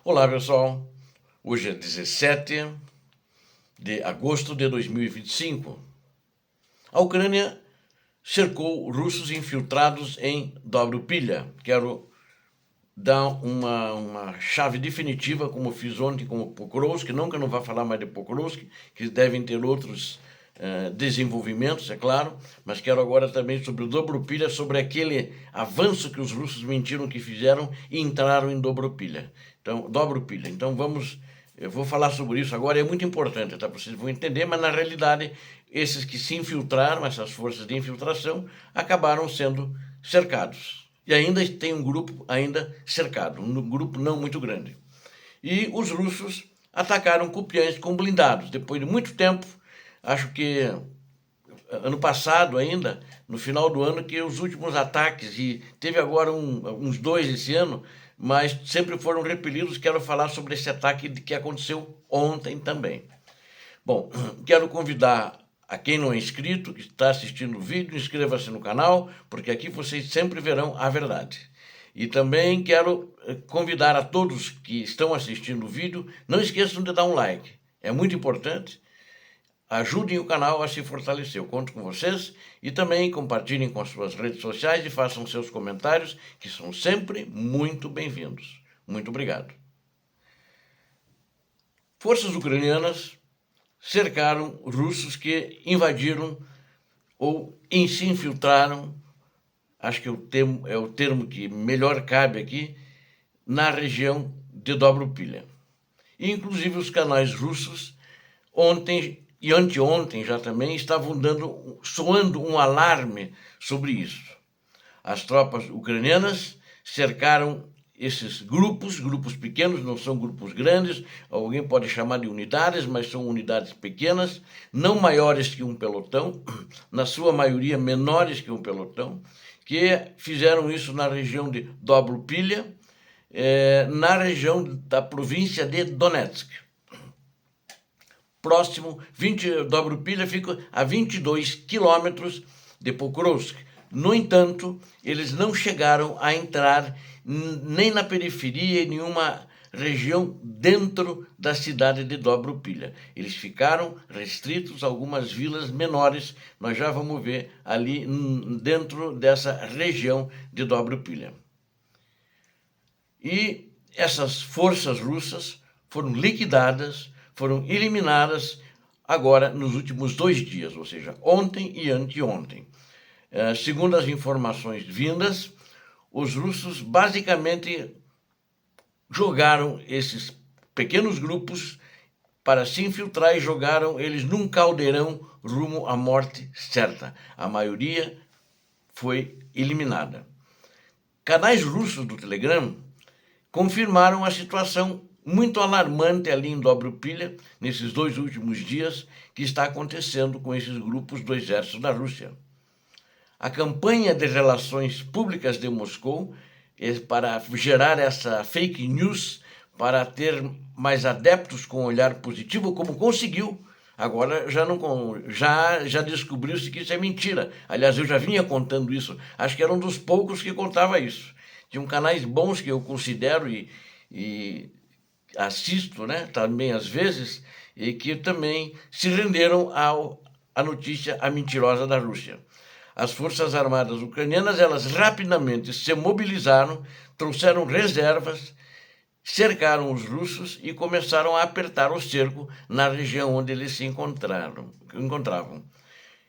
Olá, pessoal. Hoje é 17 de agosto de 2025. A Ucrânia cercou russos infiltrados em Dobrupilha. Quero dar uma chave definitiva, como fiz ontem com o Pokrovsk, não que eu não vá falar mais de Pokrovsk, que devem ter outros desenvolvimentos, é claro, mas quero agora também sobre o Dobrupilha, sobre aquele avanço que os russos mentiram que fizeram e entraram em Dobrupilha. Então, Dobrupilha. Então eu vou falar sobre isso agora, é muito importante, tá? Vocês vão entender, mas na realidade esses que se infiltraram, essas forças de infiltração, acabaram sendo cercados. E ainda tem um grupo ainda cercado, um grupo não muito grande. E os russos atacaram Kupiansk com blindados. Depois de muito tempo, acho que ano passado ainda, no final do ano, que os últimos ataques, e teve agora uns dois esse ano, mas sempre foram repelidos. Quero falar sobre esse ataque que aconteceu ontem também. Bom, quero convidar a quem não é inscrito, que está assistindo o vídeo, inscreva-se no canal, porque aqui vocês sempre verão a verdade. E também quero convidar a todos que estão assistindo o vídeo, não esqueçam de dar um like, é muito importante. Ajudem o canal a se fortalecer, eu conto com vocês. E também compartilhem com as suas redes sociais e façam seus comentários, que são sempre muito bem-vindos. Muito obrigado. Forças ucranianas cercaram russos que invadiram ou se infiltraram, acho que é o termo que melhor cabe aqui, na região de Dobrupilha. E, inclusive, os canais russos, ontem e anteontem já também, estavam soando um alarme sobre isso. As tropas ucranianas cercaram esses grupos pequenos, não são grupos grandes, alguém pode chamar de unidades, mas são unidades pequenas, não maiores que um pelotão, na sua maioria menores que um pelotão, que fizeram isso na região de Dobrupilha, na região da província de Donetsk. Próximo, Dobrupilha fica a 22 quilômetros de Pokrovsk. No entanto, eles não chegaram a entrar nem na periferia, em nenhuma região dentro da cidade de Dobrupilha. Eles ficaram restritos a algumas vilas menores, nós já vamos ver ali dentro dessa região de Dobrupilha. E essas forças russas foram liquidadas, foram eliminadas agora nos últimos 2 dias, ou seja, ontem e anteontem. Segundo as informações vindas, os russos basicamente jogaram esses pequenos grupos para se infiltrar e jogaram eles num caldeirão rumo à morte certa. A maioria foi eliminada. Canais russos do Telegram confirmaram a situação muito alarmante ali em Dobrupilha, nesses 2 últimos dias, que está acontecendo com esses grupos do exército da Rússia. A campanha de relações públicas de Moscou para gerar essa fake news, para ter mais adeptos com olhar positivo, como conseguiu. Agora já descobriu-se que isso é mentira. Aliás, eu já vinha contando isso. Acho que era um dos poucos que contava isso. Tinham canais bons que eu considero e assisto, né, também às vezes, e que também se renderam à notícia, a mentirosa da Rússia. As forças armadas ucranianas, elas rapidamente se mobilizaram, trouxeram reservas, cercaram os russos e começaram a apertar o cerco na região onde eles se encontravam,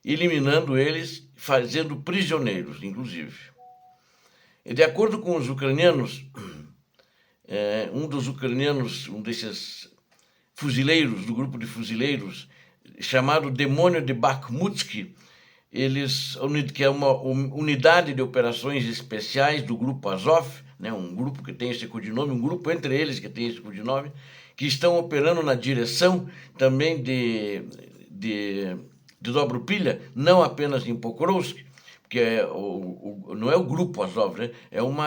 eliminando eles, fazendo prisioneiros, inclusive. E de acordo com os ucranianos, um desses fuzileiros, do grupo de fuzileiros, chamado Demônio de Bakhmutsky, que é uma unidade de operações especiais do grupo Azov, né, um grupo que tem esse codinome, um grupo entre eles que tem esse codinome, que estão operando na direção também de Dobrupilha, não apenas em Pokrovsk, que não é o grupo Azov, né?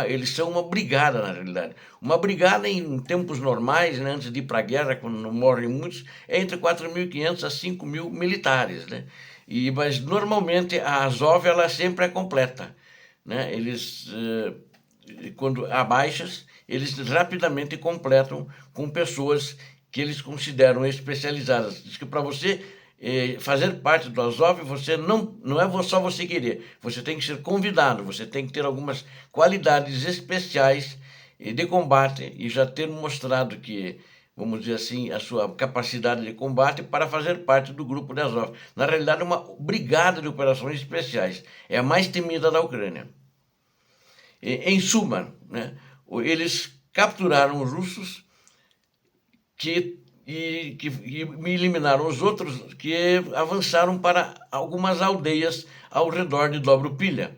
Eles são uma brigada, na realidade. Uma brigada em tempos normais, né, antes de ir para a guerra, quando não morrem muitos, é entre 4.500 a 5.000 militares, né? Mas normalmente a Azov ela sempre é completa, né? Quando há baixas, eles rapidamente completam com pessoas que eles consideram especializadas. Diz que para você fazer parte do Azov, você não é só você querer, você tem que ser convidado, você tem que ter algumas qualidades especiais de combate e já ter mostrado que, vamos dizer assim, a sua capacidade de combate para fazer parte do grupo de Azov. Na realidade, é uma brigada de operações especiais, é a mais temida da Ucrânia. Em suma, né, eles capturaram os russos que eliminaram os outros que avançaram para algumas aldeias ao redor de Dobropilha.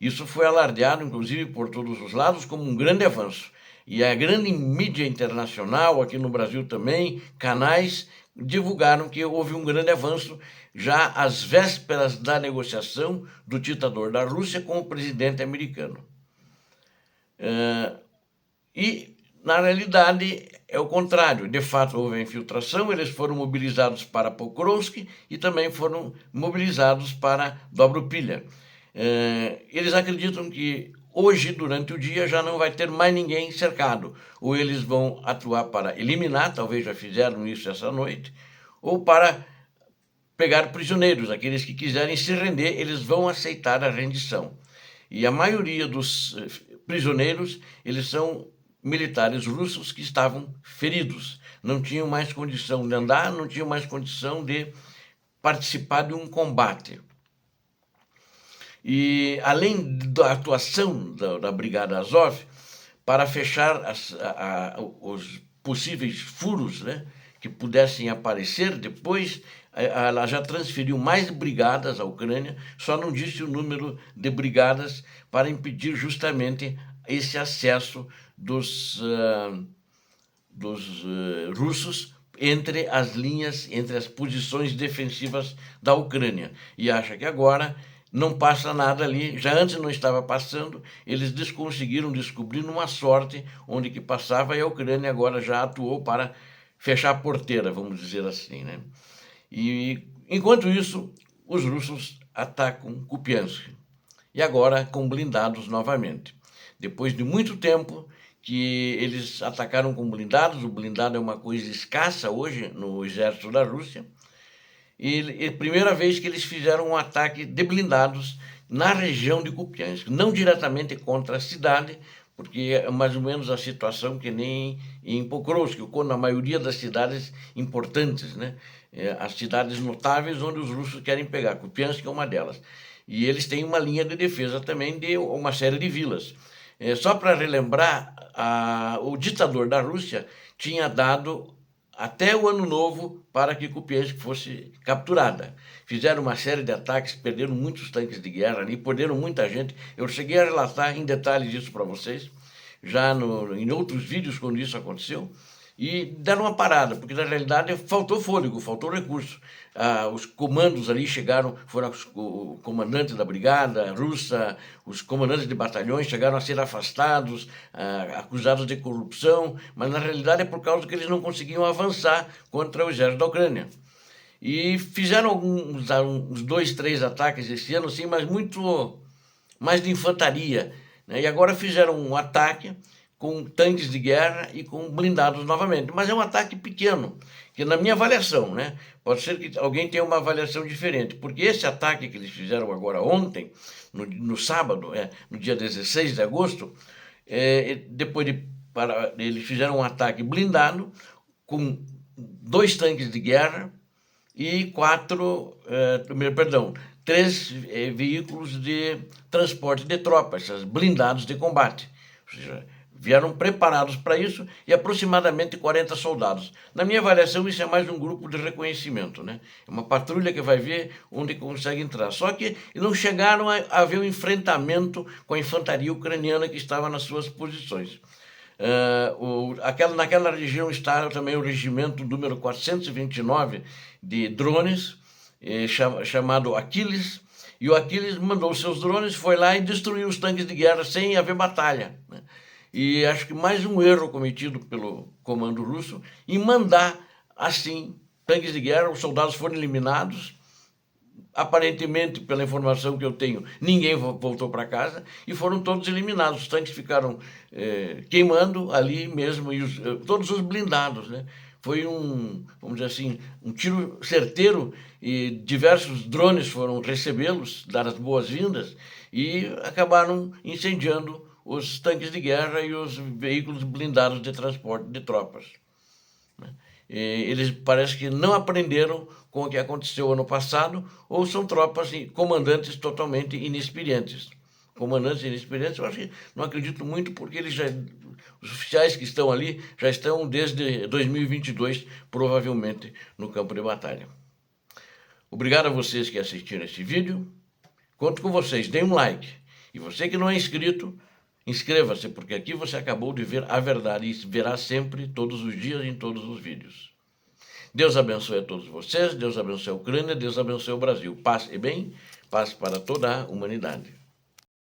Isso foi alardeado, inclusive, por todos os lados como um grande avanço. E a grande mídia internacional, aqui no Brasil também, canais, divulgaram que houve um grande avanço já às vésperas da negociação do ditador da Rússia com o presidente americano. E, na realidade, é o contrário. De fato, houve a infiltração, eles foram mobilizados para Pokrovsk e também foram mobilizados para Dobropilha. Eles acreditam que hoje, durante o dia, já não vai ter mais ninguém cercado. Ou eles vão atuar para eliminar, talvez já fizeram isso essa noite, ou para pegar prisioneiros. Aqueles que quiserem se render, eles vão aceitar a rendição. E a maioria dos prisioneiros, eles são militares russos que estavam feridos. Não tinham mais condição de andar, não tinham mais condição de participar de um combate. E, além da atuação da Brigada Azov, para fechar os possíveis furos, né, que pudessem aparecer depois, ela já transferiu mais brigadas à Ucrânia, só não disse o número de brigadas para impedir justamente esse acesso dos russos entre as linhas, entre as posições defensivas da Ucrânia. E acha que agora não passa nada ali, já antes não estava passando, eles conseguiram descobrir numa sorte onde que passava e a Ucrânia agora já atuou para fechar a porteira, vamos dizer assim, né? E, enquanto isso, os russos atacam Kupiansk, e agora com blindados novamente. Depois de muito tempo que eles atacaram com blindados, o blindado é uma coisa escassa hoje no exército da Rússia, e primeira vez que eles fizeram um ataque de blindados na região de Kupiansk, não diretamente contra a cidade, porque é mais ou menos a situação que nem em Pokrovsk, ou na maioria das cidades importantes, né? As cidades notáveis onde os russos querem pegar. Kupiansk é uma delas. E eles têm uma linha de defesa também de uma série de vilas. Só para relembrar, o ditador da Rússia tinha dado até o ano novo para que Kupiansk fosse capturada. Fizeram uma série de ataques, perderam muitos tanques de guerra ali, perderam muita gente. Eu cheguei a relatar em detalhes isso para vocês, já em outros vídeos quando isso aconteceu, e deram uma parada, porque na realidade faltou fôlego, faltou recurso. Os comandos ali chegaram, foram os comandantes da brigada russa, os comandantes de batalhões chegaram a ser afastados, acusados de corrupção, mas na realidade é por causa que eles não conseguiam avançar contra o exército da Ucrânia. E fizeram uns 2, 3 ataques esse ano, assim, mas muito mais de infantaria, né? E agora fizeram um ataque com tanques de guerra e com blindados novamente. Mas é um ataque pequeno, que na minha avaliação, né, pode ser que alguém tenha uma avaliação diferente, porque esse ataque que eles fizeram agora ontem, no sábado, no dia 16 de agosto, eles fizeram um ataque blindado com 2 tanques de guerra e 3 veículos de transporte de tropas, blindados de combate. Ou seja, vieram preparados para isso e aproximadamente 40 soldados. Na minha avaliação, isso é mais um grupo de reconhecimento, né? É uma patrulha que vai ver onde consegue entrar. Só que não chegaram a haver um enfrentamento com a infantaria ucraniana que estava nas suas posições. Naquela região está também o regimento número 429 de drones, chamado Aquiles, e o Aquiles mandou seus drones, foi lá e destruiu os tanques de guerra sem haver batalha, né? E acho que mais um erro cometido pelo comando russo em mandar, assim, tanques de guerra, os soldados foram eliminados, aparentemente, pela informação que eu tenho, ninguém voltou para casa e foram todos eliminados. Os tanques ficaram queimando ali mesmo, e todos os blindados, né? Foi vamos dizer assim, um tiro certeiro e diversos drones foram recebê-los, dar as boas-vindas e acabaram incendiando os tanques de guerra e os veículos blindados de transporte de tropas. Eles parece que não aprenderam com o que aconteceu ano passado, ou são tropas e comandantes totalmente inexperientes. Comandantes inexperientes, eu acho que não acredito muito, porque os oficiais que estão ali já estão desde 2022, provavelmente, no campo de batalha. Obrigado a vocês que assistiram esse vídeo. Conto com vocês, deem um like. E você que não é inscrito, inscreva-se, porque aqui você acabou de ver a verdade e verá sempre, todos os dias, em todos os vídeos. Deus abençoe a todos vocês, Deus abençoe a Ucrânia, Deus abençoe o Brasil. Paz e bem, paz para toda a humanidade.